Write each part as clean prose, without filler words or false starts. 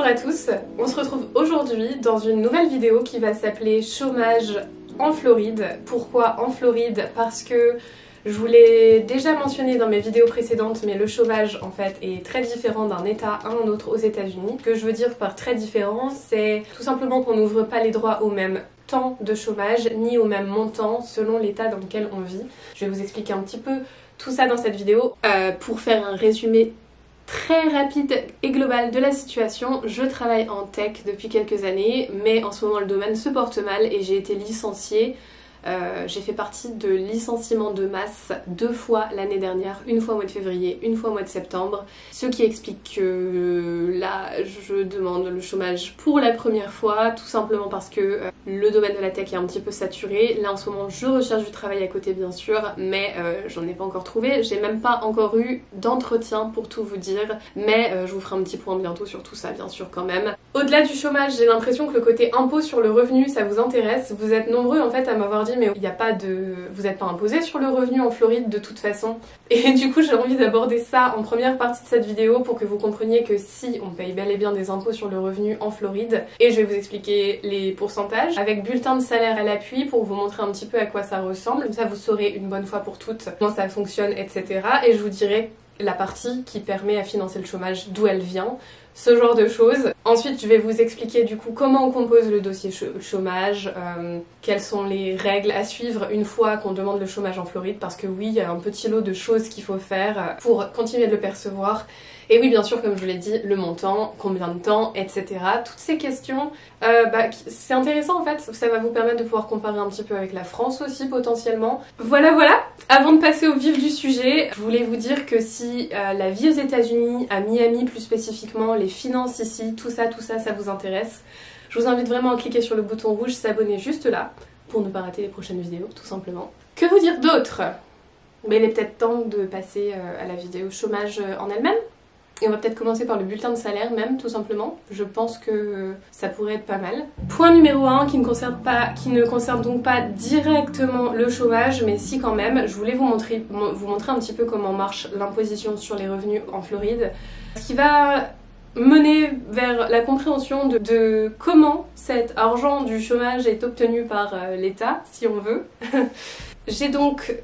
à tous, on se retrouve aujourd'hui dans une nouvelle vidéo qui va s'appeler chômage en Floride. Pourquoi en Floride? Parce que je vous l'ai déjà mentionné dans mes vidéos précédentes, mais le chômage en fait est très différent d'un état à un autre aux États-Unis. Ce que je veux dire par très différent, c'est tout simplement qu'on n'ouvre pas les droits au même temps de chômage ni au même montant selon l'état dans lequel on vit. Je vais vous expliquer un petit peu tout ça dans cette vidéo. Pour faire un résumé très rapide et global de la situation, je travaille en tech depuis quelques années, mais en ce moment le domaine se porte mal et j'ai été licenciée. J'ai fait partie de licenciements de masse 2 fois l'année dernière, une fois au mois de février, une fois au mois de septembre, ce qui explique que là je demande le chômage pour la première fois, tout simplement parce que le domaine de la tech est un petit peu saturé. Là en ce moment je recherche du travail à côté bien sûr, mais j'en ai pas encore trouvé, j'ai même pas encore eu d'entretien pour tout vous dire, mais je vous ferai un petit point bientôt sur tout ça bien sûr quand même. Au-delà du chômage, j'ai l'impression que le côté impôt sur le revenu ça vous intéresse. Vous êtes nombreux en fait à m'avoir dit mais il n'y a pas de... vous n'êtes pas imposé sur le revenu en Floride de toute façon. Et du coup j'ai envie d'aborder ça en première partie de cette vidéo pour que vous compreniez que si on paye bel et bien des impôts sur le revenu en Floride, et je vais vous expliquer les pourcentages avec bulletin de salaire à l'appui pour vous montrer un petit peu à quoi ça ressemble. Comme ça vous saurez une bonne fois pour toutes comment ça fonctionne, etc. Et je vous dirai la partie qui permet à financer le chômage, d'où elle vient, ce genre de choses. Ensuite, je vais vous expliquer du coup comment on compose le dossier chômage, quelles sont les règles à suivre une fois qu'on demande le chômage en Floride, parce que oui, il y a un petit lot de choses qu'il faut faire pour continuer de le percevoir. Et oui, bien sûr, comme je vous l'ai dit, le montant, combien de temps, etc. Toutes ces questions, c'est intéressant en fait, ça va vous permettre de pouvoir comparer un petit peu avec la France aussi potentiellement. Voilà. Avant de passer au vif du sujet, je voulais vous dire que si la vie aux États-Unis, à Miami plus spécifiquement, les finances ici, tout ça, ça vous intéresse, je vous invite vraiment à cliquer sur le bouton rouge, s'abonner juste là, pour ne pas rater les prochaines vidéos, tout simplement. Que vous dire d'autre? Mais il est peut-être temps de passer à la vidéo chômage en elle-même. Et on va peut-être commencer par le bulletin de salaire même, tout simplement. Je pense que ça pourrait être pas mal. Point numéro 1 qui ne concerne donc pas directement le chômage, mais si quand même. Je voulais vous montrer un petit peu comment marche l'imposition sur les revenus en Floride. Ce qui va mener vers la compréhension de comment cet argent du chômage est obtenu par l'État, si on veut. J'ai donc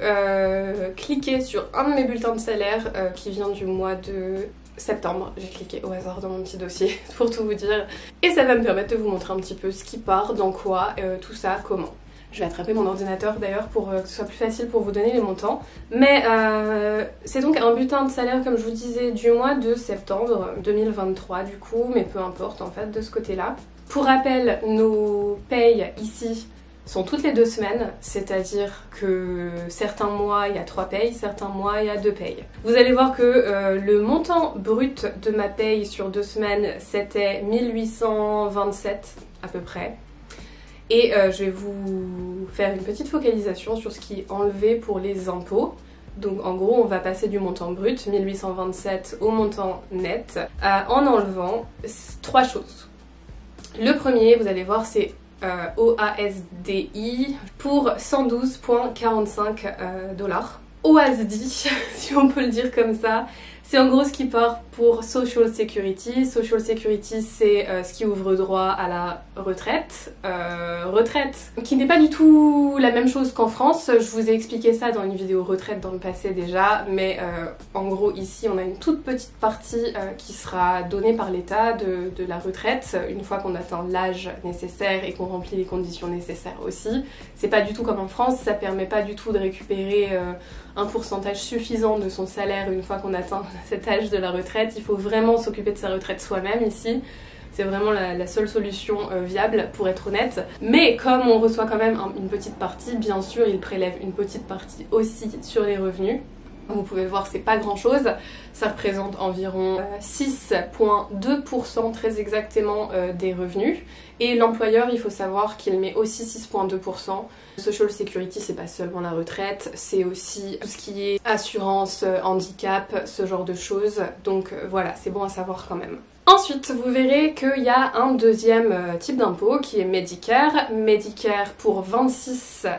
cliqué sur un de mes bulletins de salaire qui vient du mois de septembre. J'ai cliqué au hasard dans mon petit dossier pour tout vous dire. Et ça va me permettre de vous montrer un petit peu ce qui part, dans quoi, tout ça, comment. Je vais attraper mon ordinateur d'ailleurs pour que ce soit plus facile pour vous donner les montants. Mais c'est donc un bulletin de salaire, comme je vous disais, du mois de septembre 2023 du coup, mais peu importe en fait de ce côté-là. Pour rappel, nos payes ici sont toutes les 2 semaines, c'est-à-dire que certains mois il y a 3 payes, certains mois il y a 2 payes. Vous allez voir que le montant brut de ma paye sur 2 semaines c'était 1827 à peu près. Et je vais vous faire une petite focalisation sur ce qui est enlevé pour les impôts. Donc en gros on va passer du montant brut 1827 au montant net en enlevant 3 choses. Le premier, vous allez voir, c'est OASDI pour 112,45 $. OASDI, si on peut le dire comme ça, c'est en gros ce qui part pour Social Security. Social Security, c'est ce qui ouvre droit à la retraite. Retraite qui n'est pas du tout la même chose qu'en France. Je vous ai expliqué ça dans une vidéo retraite dans le passé déjà, mais en gros ici on a une toute petite partie qui sera donnée par l'État de la retraite une fois qu'on atteint l'âge nécessaire et qu'on remplit les conditions nécessaires aussi. C'est pas du tout comme en France, ça permet pas du tout de récupérer un pourcentage suffisant de son salaire une fois qu'on atteint cet âge de la retraite. Il faut vraiment s'occuper de sa retraite soi-même ici. C'est vraiment la seule solution viable pour être honnête. Mais comme on reçoit quand même une petite partie, bien sûr il prélève une petite partie aussi sur les revenus. Vous pouvez voir c'est pas grand chose, ça représente environ 6,2% très exactement des revenus. Et l'employeur, il faut savoir qu'il met aussi 6,2%. Social Security, c'est pas seulement la retraite, c'est aussi tout ce qui est assurance, handicap, ce genre de choses. Donc voilà, c'est bon à savoir quand même. Ensuite, vous verrez qu'il y a un deuxième type d'impôt qui est Medicare. Medicare pour 26,30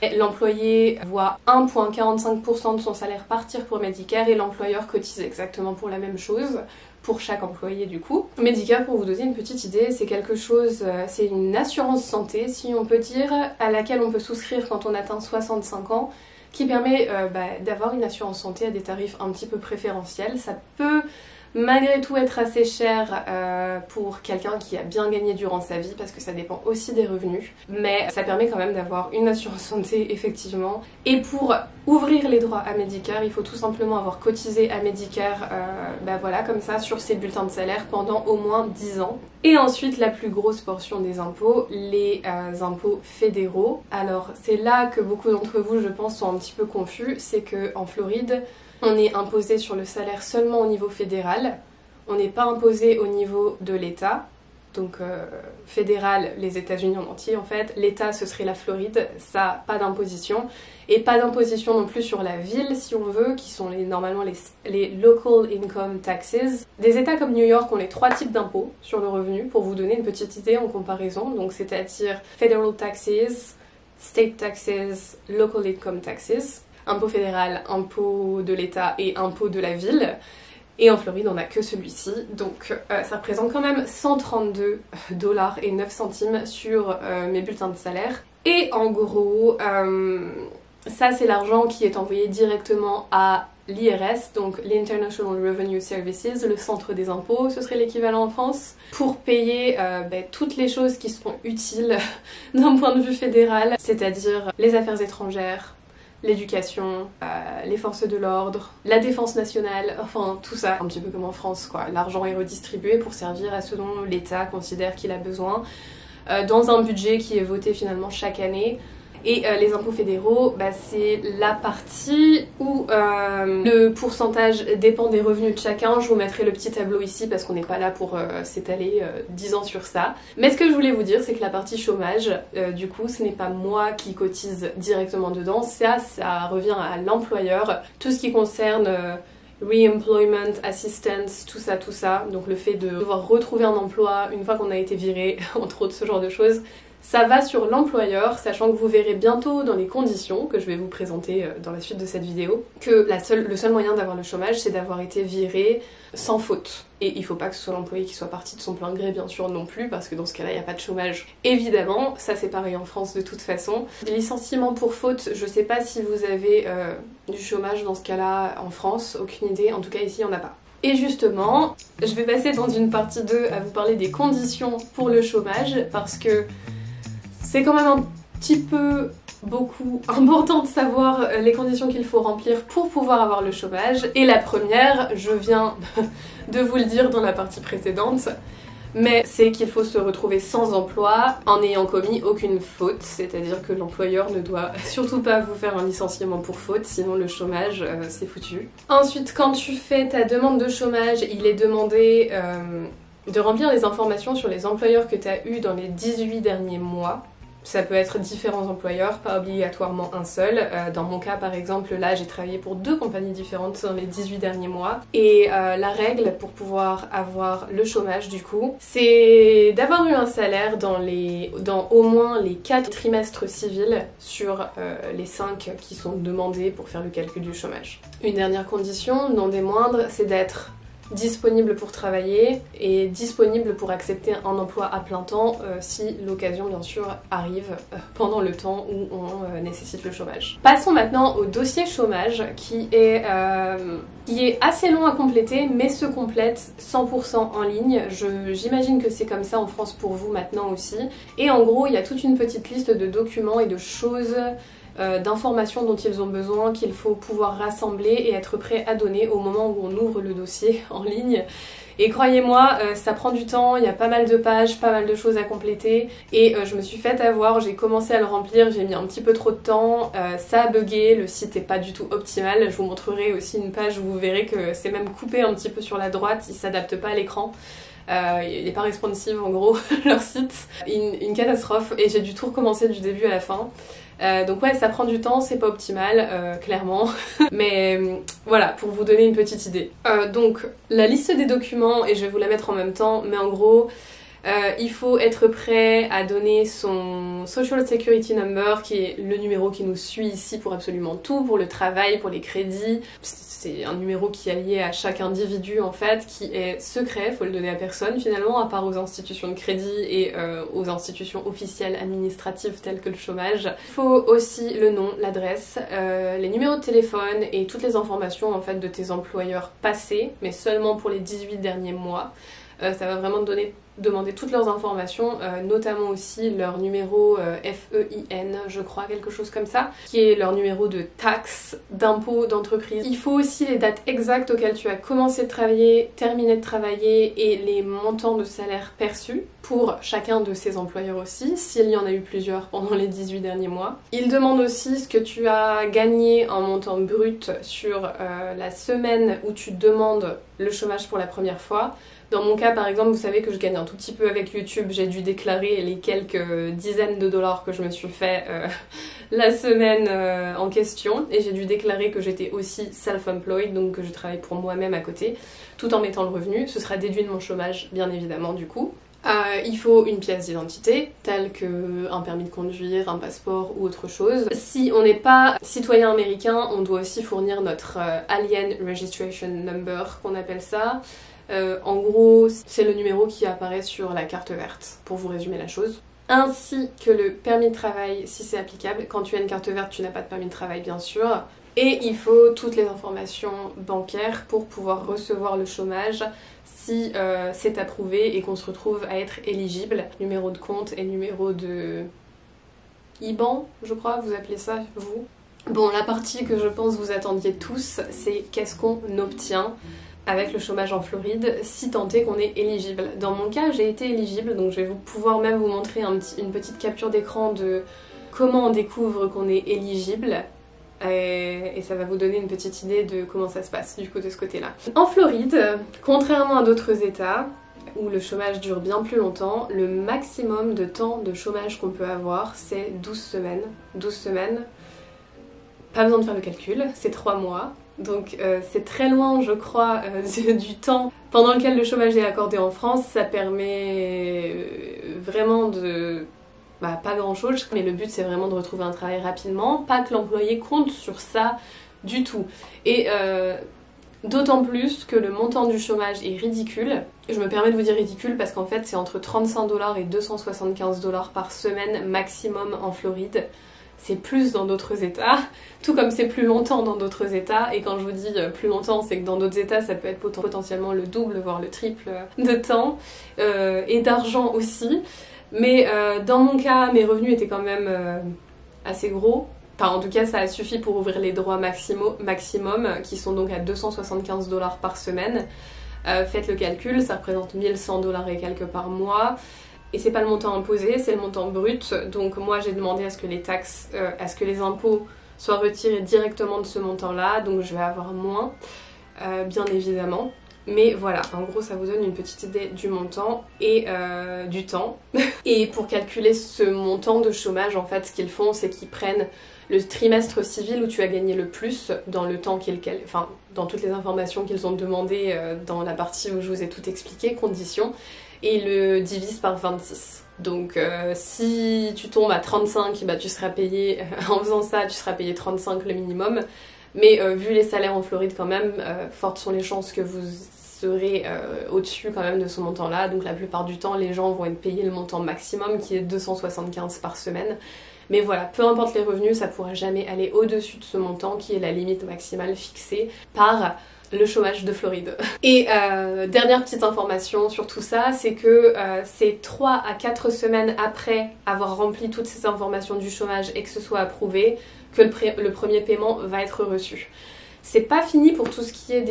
$. L'employé voit 1,45% de son salaire partir pour Medicare et l'employeur cotise exactement pour la même chose. pour chaque employé du coup. Medicare, pour vous donner une petite idée, c'est quelque chose, c'est une assurance santé si on peut dire, à laquelle on peut souscrire quand on atteint 65 ans, qui permet d'avoir une assurance santé à des tarifs un petit peu préférentiels. Ça peut malgré tout être assez cher pour quelqu'un qui a bien gagné durant sa vie, parce que ça dépend aussi des revenus, mais ça permet quand même d'avoir une assurance santé effectivement. Et pour ouvrir les droits à Medicare, il faut tout simplement avoir cotisé à Medicare voilà, comme ça, sur ses bulletins de salaire pendant au moins 10 ans. Et ensuite, la plus grosse portion des impôts, les impôts fédéraux. Alors c'est là que beaucoup d'entre vous, je pense, sont un petit peu confus, c'est qu'en Floride, on est imposé sur le salaire seulement au niveau fédéral, on n'est pas imposé au niveau de l'État, donc fédéral, les États-Unis en entier en fait, l'État ce serait la Floride, ça pas d'imposition, et pas d'imposition non plus sur la ville si on veut, qui sont normalement les local income taxes. Des États comme New York ont les 3 types d'impôts sur le revenu, pour vous donner une petite idée en comparaison, donc c'est-à-dire federal taxes, state taxes, local income taxes. Impôt fédéral, impôt de l'État et impôt de la ville. Et en Floride, on n'a que celui-ci. Donc ça représente quand même 132,09 $ sur mes bulletins de salaire. Et en gros, ça c'est l'argent qui est envoyé directement à l'IRS, donc l'International Revenue Services, le centre des impôts, ce serait l'équivalent en France, pour payer toutes les choses qui seront utiles d'un point de vue fédéral, c'est-à-dire les affaires étrangères, l'éducation, les forces de l'ordre, la défense nationale, enfin tout ça, un petit peu comme en France quoi. L'argent est redistribué pour servir à ce dont l'État considère qu'il a besoin, dans un budget qui est voté finalement chaque année. Et les impôts fédéraux, c'est la partie où le pourcentage dépend des revenus de chacun. Je vous mettrai le petit tableau ici parce qu'on n'est pas là pour s'étaler 10 ans sur ça. Mais ce que je voulais vous dire, c'est que la partie chômage, du coup, ce n'est pas moi qui cotise directement dedans. Ça revient à l'employeur. Tout ce qui concerne re-employment, assistance, tout ça. Donc le fait de devoir retrouver un emploi une fois qu'on a été viré, entre autres ce genre de choses. Ça va sur l'employeur, sachant que vous verrez bientôt dans les conditions que je vais vous présenter dans la suite de cette vidéo, que le seul moyen d'avoir le chômage, c'est d'avoir été viré sans faute. Et il faut pas que ce soit l'employé qui soit parti de son plein gré, bien sûr, non plus, parce que dans ce cas-là, il n'y a pas de chômage. Évidemment, ça c'est pareil en France de toute façon. Des licenciements pour faute, je sais pas si vous avez du chômage dans ce cas-là en France, aucune idée, en tout cas ici, il n'y en a pas. Et justement, je vais passer dans une partie 2 à vous parler des conditions pour le chômage, parce que c'est quand même un petit peu beaucoup important de savoir les conditions qu'il faut remplir pour pouvoir avoir le chômage. Et la première, je viens de vous le dire dans la partie précédente, mais c'est qu'il faut se retrouver sans emploi en n'ayant commis aucune faute, c'est-à-dire que l'employeur ne doit surtout pas vous faire un licenciement pour faute, sinon le chômage c'est foutu. Ensuite, quand tu fais ta demande de chômage, il est demandé de remplir les informations sur les employeurs que tu as eus dans les 18 derniers mois. Ça peut être différents employeurs, pas obligatoirement un seul. Dans mon cas par exemple, là j'ai travaillé pour 2 compagnies différentes dans les 18 derniers mois. Et la règle pour pouvoir avoir le chômage du coup, c'est d'avoir eu un salaire dans au moins les 4 trimestres civils sur les 5 qui sont demandés pour faire le calcul du chômage. Une dernière condition, non des moindres, c'est d'être disponible pour travailler et disponible pour accepter un emploi à plein temps si l'occasion bien sûr arrive pendant le temps où on nécessite le chômage. Passons maintenant au dossier chômage qui est assez long à compléter mais se complète 100% en ligne. J'imagine que c'est comme ça en France pour vous maintenant aussi. Et en gros il y a toute une petite liste de documents et de choses d'informations dont ils ont besoin, qu'il faut pouvoir rassembler et être prêt à donner au moment où on ouvre le dossier en ligne. Et croyez-moi, ça prend du temps, il y a pas mal de pages, pas mal de choses à compléter et je me suis fait avoir, j'ai commencé à le remplir, j'ai mis un petit peu trop de temps, ça a bugué, le site est pas du tout optimal. Je vous montrerai aussi une page où vous verrez que c'est même coupé un petit peu sur la droite, il s'adapte pas à l'écran. Il n'est pas responsive en gros, leur site. Une catastrophe et j'ai dû tout recommencer du début à la fin. Donc ouais, ça prend du temps, c'est pas optimal, clairement. Mais voilà, pour vous donner une petite idée. Donc la liste des documents, et je vais vous la mettre en même temps, mais en gros, Il faut être prêt à donner son Social Security Number, qui est le numéro qui nous suit ici pour absolument tout, pour le travail, pour les crédits. C'est un numéro qui est lié à chaque individu en fait, qui est secret, faut le donner à personne finalement, à part aux institutions de crédit et aux institutions officielles administratives telles que le chômage. Il faut aussi le nom, l'adresse, les numéros de téléphone et toutes les informations en fait de tes employeurs passés, mais seulement pour les 18 derniers mois. Ça va vraiment te demander toutes leurs informations, notamment aussi leur numéro FEIN, je crois, quelque chose comme ça, qui est leur numéro de taxe, d'impôt, d'entreprise. Il faut aussi les dates exactes auxquelles tu as commencé de travailler, terminé de travailler et les montants de salaire perçus pour chacun de ces employeurs aussi, s'il y en a eu plusieurs pendant les 18 derniers mois. Ils demandent aussi ce que tu as gagné en montant brut sur la semaine où tu demandes le chômage pour la première fois. Dans mon cas, par exemple, vous savez que je gagne un tout petit peu avec YouTube. J'ai dû déclarer les quelques dizaines de dollars que je me suis fait la semaine en question. Et j'ai dû déclarer que j'étais aussi self-employed, donc que je travaille pour moi-même à côté, tout en mettant le revenu. Ce sera déduit de mon chômage, bien évidemment, du coup. Il faut une pièce d'identité, telle qu'un permis de conduire, un passeport ou autre chose. Si on n'est pas citoyen américain, on doit aussi fournir notre Alien Registration Number, qu'on appelle ça. En gros, c'est le numéro qui apparaît sur la carte verte, pour vous résumer la chose. Ainsi que le permis de travail, si c'est applicable. Quand tu as une carte verte, tu n'as pas de permis de travail, bien sûr. Et il faut toutes les informations bancaires pour pouvoir recevoir le chômage si c'est approuvé et qu'on se retrouve à être éligible. Numéro de compte et numéro de IBAN, je crois, vous appelez ça, vous. Bon, la partie que je pense vous attendiez tous, c'est qu'est-ce qu'on obtient avec le chômage en Floride, si tant est qu'on est éligible. Dans mon cas, j'ai été éligible, donc je vais pouvoir même vous montrer une petite capture d'écran de comment on découvre qu'on est éligible. Et ça va vous donner une petite idée de comment ça se passe du coup de ce côté-là. En Floride, contrairement à d'autres états où le chômage dure bien plus longtemps, le maximum de temps de chômage qu'on peut avoir, c'est 12 semaines. 12 semaines, pas besoin de faire le calcul, c'est 3 mois. Donc c'est très loin, je crois, du temps pendant lequel le chômage est accordé en France. Ça permet vraiment de... pas grand chose, mais le but c'est vraiment de retrouver un travail rapidement, pas que l'employé compte sur ça du tout. Et d'autant plus que le montant du chômage est ridicule. Je me permets de vous dire ridicule parce qu'en fait c'est entre 35 $ et 275 $ par semaine maximum en Floride. C'est plus dans d'autres états, tout comme c'est plus longtemps dans d'autres états, et quand je vous dis plus longtemps, c'est que dans d'autres états, ça peut être potentiellement le double, voire le triple de temps, et d'argent aussi. Mais dans mon cas, mes revenus étaient quand même assez gros. Enfin, en tout cas, ça a suffi pour ouvrir les droits maximum, qui sont donc à 275 $ par semaine. Faites le calcul, ça représente 1100 $ et quelques par mois. Et c'est pas le montant imposé, c'est le montant brut. Donc moi j'ai demandé à ce que les taxes, à ce que les impôts soient retirés directement de ce montant-là. Donc je vais avoir moins, bien évidemment. Mais voilà, en gros ça vous donne une petite idée du montant et du temps. Et pour calculer ce montant de chômage, en fait, ce qu'ils font, c'est qu'ils prennent le trimestre civil où tu as gagné le plus dans le temps enfin, dans toutes les informations qu'ils ont demandées dans la partie où je vous ai tout expliqué, conditions, et ils le divisent par 26. Donc si tu tombes à 35, bah, tu seras payé, en faisant ça, tu seras payé 35 le minimum. Mais vu les salaires en Floride quand même, fortes sont les chances que vous serez au-dessus quand même de ce montant-là. Donc la plupart du temps, les gens vont être payés le montant maximum qui est 275 par semaine. Mais voilà, peu importe les revenus, ça pourra jamais aller au-dessus de ce montant qui est la limite maximale fixée par le chômage de Floride. Et dernière petite information sur tout ça, c'est que c'est 3 à 4 semaines après avoir rempli toutes ces informations du chômage et que ce soit approuvé que le premier paiement va être reçu. C'est pas fini pour tout ce qui est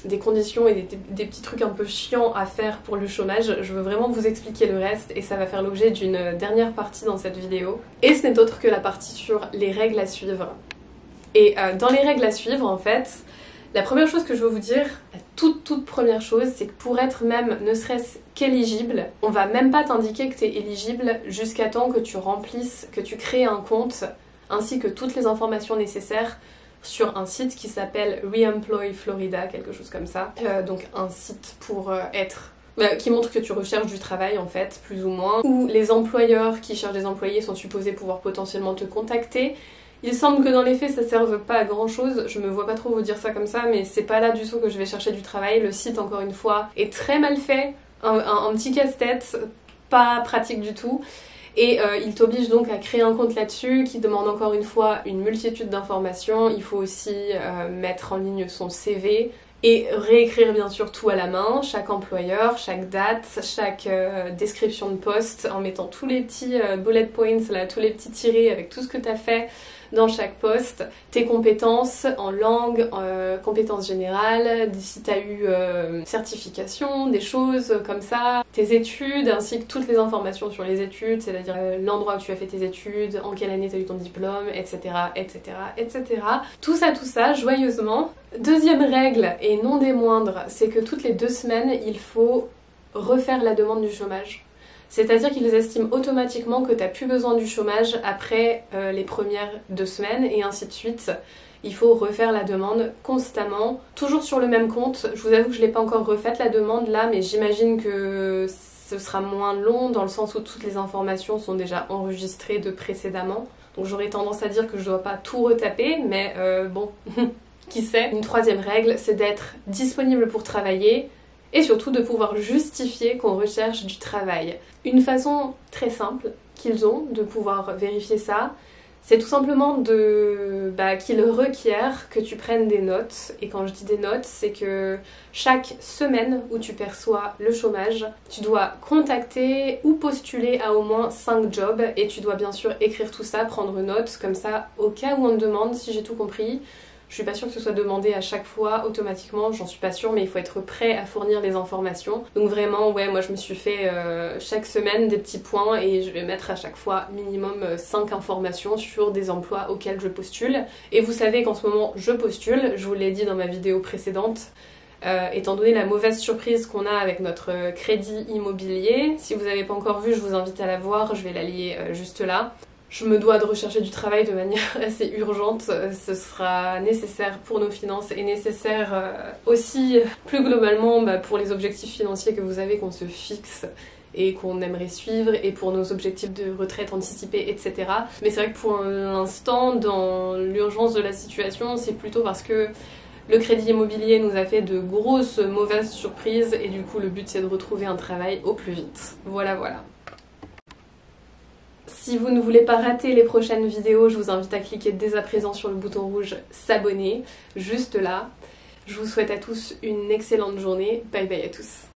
des conditions et des petits trucs un peu chiants à faire pour le chômage. Je veux vraiment vous expliquer le reste et ça va faire l'objet d'une dernière partie dans cette vidéo. Et ce n'est autre que la partie sur les règles à suivre. Et dans les règles à suivre, en fait, la première chose que je veux vous dire, la toute première chose, c'est que pour être même ne serait-ce qu'éligible, on va même pas t'indiquer que tu es éligible jusqu'à temps que tu remplisses, que tu crées un compte, ainsi que toutes les informations nécessaires sur un site qui s'appelle Reemploy Florida, quelque chose comme ça. Donc un site pour être qui montre que tu recherches du travail en fait, plus ou moins, où les employeurs qui cherchent des employés sont supposés pouvoir potentiellement te contacter. Il semble que dans les faits ça serve pas à grand chose, je me vois pas trop vous dire ça comme ça, mais c'est pas là du tout que je vais chercher du travail. Le site, encore une fois, est très mal fait, un petit casse-tête, pas pratique du tout. Et il t'oblige donc à créer un compte là-dessus qui demande encore une fois une multitude d'informations. Il faut aussi mettre en ligne son CV et réécrire bien sûr tout à la main, chaque employeur, chaque date, chaque description de poste, en mettant tous les petits bullet points, là, tous les petits tirés avec tout ce que tu as fait dans chaque poste, tes compétences en langue, compétences générales, si tu as eu certification, des choses comme ça, tes études, ainsi que toutes les informations sur les études, c'est-à-dire l'endroit où tu as fait tes études, en quelle année tu as eu ton diplôme, etc., etc., etc. Tout ça, joyeusement. Deuxième règle, et non des moindres, c'est que toutes les 2 semaines, il faut refaire la demande du chômage. C'est-à-dire qu'ils estiment automatiquement que tu n'as plus besoin du chômage après les premières 2 semaines et ainsi de suite. Il faut refaire la demande constamment, toujours sur le même compte. Je vous avoue que je ne l'ai pas encore refaite la demande là, mais j'imagine que ce sera moins long dans le sens où toutes les informations sont déjà enregistrées de précédemment. Donc j'aurais tendance à dire que je ne dois pas tout retaper, mais bon, qui sait. Une 3e règle, c'est d'être disponible pour travailler, et surtout de pouvoir justifier qu'on recherche du travail. Une façon très simple qu'ils ont de pouvoir vérifier ça, c'est tout simplement qu'ils requièrent que tu prennes des notes. Et quand je dis des notes, c'est que chaque semaine où tu perçois le chômage, tu dois contacter ou postuler à au moins 5 jobs et tu dois bien sûr écrire tout ça, prendre note, comme ça au cas où on te demande, si j'ai tout compris. Je suis pas sûre que ce soit demandé à chaque fois automatiquement, j'en suis pas sûre, mais il faut être prêt à fournir les informations. Donc vraiment, ouais, moi je me suis fait chaque semaine des petits points et je vais mettre à chaque fois minimum 5 informations sur des emplois auxquels je postule. Et vous savez qu'en ce moment je postule, je vous l'ai dit dans ma vidéo précédente, étant donné la mauvaise surprise qu'on a avec notre crédit immobilier. Si vous n'avez pas encore vu, je vous invite à la voir, je vais la lier juste là. Je me dois de rechercher du travail de manière assez urgente, ce sera nécessaire pour nos finances et nécessaire aussi plus globalement pour les objectifs financiers que vous avez qu'on se fixe et qu'on aimerait suivre et pour nos objectifs de retraite anticipée, etc. Mais c'est vrai que pour l'instant, dans l'urgence de la situation, c'est plutôt parce que le crédit immobilier nous a fait de grosses mauvaises surprises et du coup le but c'est de retrouver un travail au plus vite. Voilà. Si vous ne voulez pas rater les prochaines vidéos, je vous invite à cliquer dès à présent sur le bouton rouge s'abonner, juste là. Je vous souhaite à tous une excellente journée. Bye bye à tous.